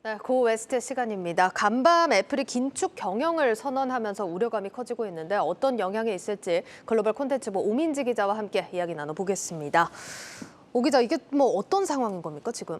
네, 고 웨스트의 시간입니다. 간밤 애플이 긴축 경영을 선언하면서 우려감이 커지고 있는데 어떤 영향이 있을지 글로벌 콘텐츠부 오민지 기자와 함께 이야기 나눠보겠습니다. 오 기자, 이게 어떤 상황인 겁니까, 지금?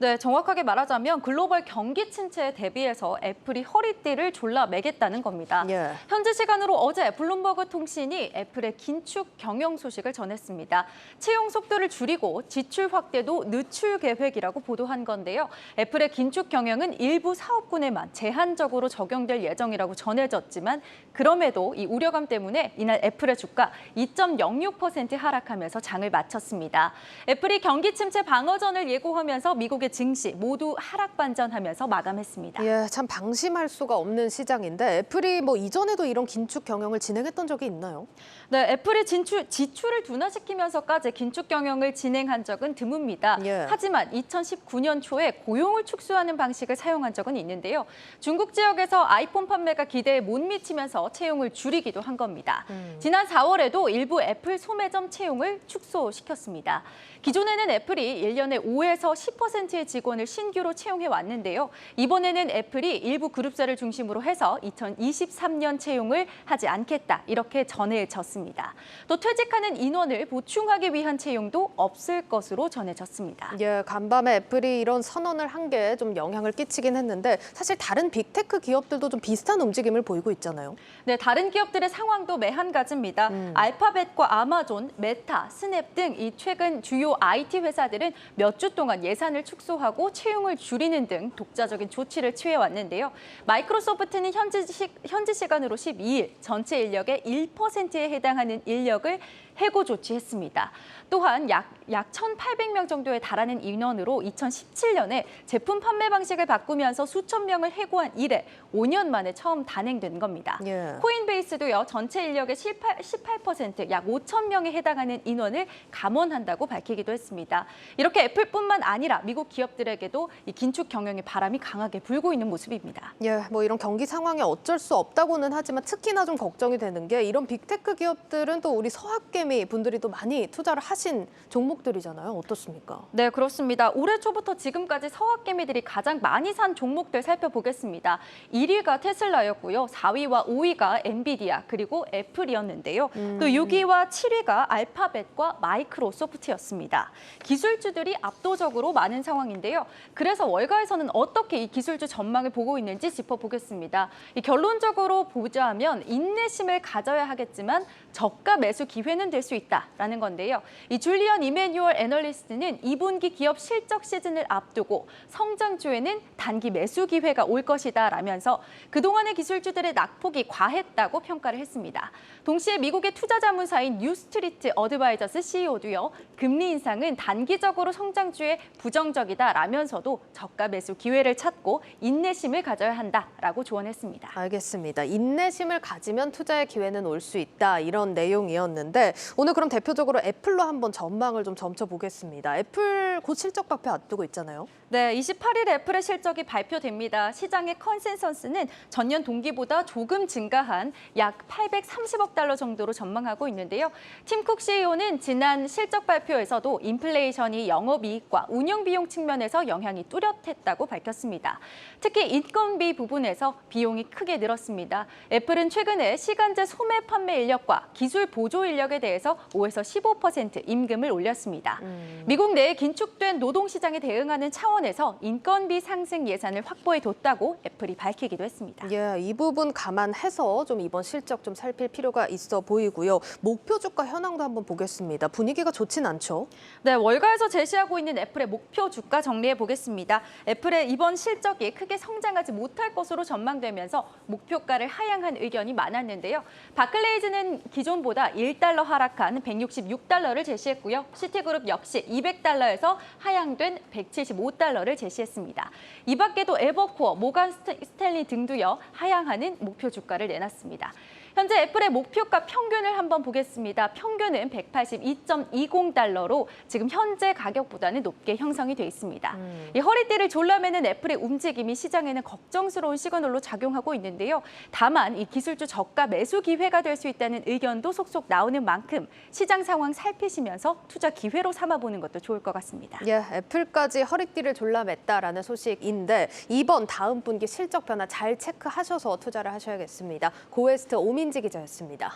네, 정확하게 말하자면 글로벌 경기 침체에 대비해서 애플이 허리띠를 졸라 매겠다는 겁니다. 예. 현지 시간으로 어제 블룸버그 통신이 애플의 긴축 경영 소식을 전했습니다. 채용 속도를 줄이고 지출 확대도 늦출 계획이라고 보도한 건데요. 애플의 긴축 경영은 일부 사업군에만 제한적으로 적용될 예정이라고 전해졌지만 그럼에도 이 우려감 때문에 이날 애플의 주가 2.06% 하락하면서 장을 마쳤습니다. 애플이 경기 침체 방어전을 예고하면서 미국의 증시 모두 하락 반전하면서 마감했습니다. 예, 참 방심할 수가 없는 시장인데 애플이 이전에도 이런 긴축 경영을 진행했던 적이 있나요? 네, 애플이 지출을 둔화시키면서까지 긴축 경영을 진행한 적은 드뭅니다. 예. 하지만 2019년 초에 고용을 축소하는 방식을 사용한 적은 있는데요. 중국 지역에서 아이폰 판매가 기대에 못 미치면서 채용을 줄이기도 한 겁니다. 지난 4월에도 일부 애플 소매점 채용을 축소시켰습니다. 기존에는 애플이 1년에 5에서 10%의 직원을 신규로 채용해 왔는데요. 이번에는 애플이 일부 그룹사를 중심으로 해서 2023년 채용을 하지 않겠다 이렇게 전해졌습니다. 또 퇴직하는 인원을 보충하기 위한 채용도 없을 것으로 전해졌습니다. 예, 간밤에 애플이 이런 선언을 한 게 좀 영향을 끼치긴 했는데 사실 다른 빅테크 기업들도 좀 비슷한 움직임을 보이고 있잖아요. 네, 다른 기업들의 상황도 매한가지입니다. 알파벳과 아마존, 메타, 스냅 등 이 최근 주요 IT 회사들은 몇 주 동안 예산을 축소하고 채용을 줄이는 등 독자적인 조치를 취해왔는데요. 마이크로소프트는 현지 시간으로 12일 전체 인력의 1%에 해당하는 인력을 해고 조치했습니다. 또한 약 1,800명 정도에 달하는 인원으로 2017년에 제품 판매 방식을 바꾸면서 수천 명을 해고한 이래 5년 만에 처음 단행된 겁니다. 예. 코인베이스도요, 전체 인력의 18%, 약 5천 명에 해당하는 인원을 감원한다고 밝히기도 했습니다. 이렇게 애플뿐만 아니라 미국 기업들에게도 이 긴축 경영의 바람이 강하게 불고 있는 모습입니다. 예, 이런 경기 상황에 어쩔 수 없다고는 하지만 특히나 좀 걱정이 되는 게 이런 빅테크 기업들은 또 우리 서학개미 분들이 또 많이 투자를 하신 종목들이잖아요. 어떻습니까? 네, 그렇습니다. 올해 초부터 지금까지 서학개미들이 가장 많이 산 종목들 살펴보겠습니다. 1위가 테슬라였고요. 4위와 5위가 엔비디아, 그리고 애플이었는데요. 또 6위와 7위가 알파벳과 마이크로소프트였습니다. 기술주들이 압도적으로 많은 상황인데요. 그래서 월가에서는 어떻게 이 기술주 전망을 보고 있는지 짚어보겠습니다. 결론적으로 보자면 인내심을 가져야 하겠지만 저가 매수 기회는 될 수 있다라는 건데요. 이 줄리언 이메뉴얼 애널리스트는 2분기 기업 실적 시즌을 앞두고 성장주에는 단기 매수 기회가 올 것이다라면서 그동안의 기술주들의 낙폭이 과했다고 평가를 했습니다. 동시에 미국의 투자 자문사인 뉴스트리트 어드바이저스 CEO도요. 금리 인상은 단기적으로 성장주에 부정적이다라면서도 저가 매수 기회를 찾고 인내심을 가져야 한다라고 조언했습니다. 알겠습니다. 인내심을 가지면 투자의 기회는 올 수 있다. 이런 내용이었는데 오늘 그럼 대표적으로 애플로 한번 전망을 좀 점쳐보겠습니다. 애플 곧 실적 발표 앞두고 있잖아요. 네, 28일 애플의 실적이 발표됩니다. 시장의 컨센서스는 전년 동기보다 조금 증가한 약 830억 달러 정도로 전망하고 있는데요. 팀 쿡 CEO는 지난 실적 발표에서도 인플레이션이 영업이익과 운영비용 측면에서 영향이 뚜렷했다고 밝혔습니다. 특히 인건비 부분에서 비용이 크게 늘었습니다. 애플은 최근에 시간제 소매 판매 인력과 기술 보조 인력에 대해서 5에서 15% 임금을 올렸습니다. 미국 내에 긴축된 노동시장에 대응하는 차원에서 인건비 상승 예산을 확보해뒀다고 애플이 밝히기도 했습니다. 예, 이 부분 감안해서 좀 이번 실적 좀 살필 필요가 있어 보이고요. 목표 주가 현황도 한번 보겠습니다. 분위기가 좋진 않죠? 네, 월가에서 제시하고 있는 애플의 목표 주가 정리해 보겠습니다. 애플의 이번 실적이 크게 성장하지 못할 것으로 전망되면서 목표가를 하향한 의견이 많았는데요. 바클레이즈는 기존보다 1달러 하락한 166달러를 제시했고요. 시티그룹 역시 200달러에서 하향된 175달러를 제시했습니다. 이 밖에도 에버코어, 모간 스탠리 등도요 하향하는 목표 주가를 내놨습니다. 현재 애플의 목표가 평균을 한번 보겠습니다. 평균은 182.20달러로 지금 현재 가격보다는 높게 형성이 돼 있습니다. 이 허리띠를 졸라매는 애플의 움직임이 시장에는 걱정스러운 시그널로 작용하고 있는데요. 다만 이 기술주 저가 매수 기회가 될 수 있다는 의견도 속속 나오는 만큼 시장 상황 살피시면서 투자 기회로 삼아보는 것도 좋을 것 같습니다. 예, 애플까지 허리띠를 졸라맸다라는 소식인데 이번 다음 분기 실적 변화 잘 체크하셔서 투자를 하셔야겠습니다. 고웨스트 오민지 기자였습니다.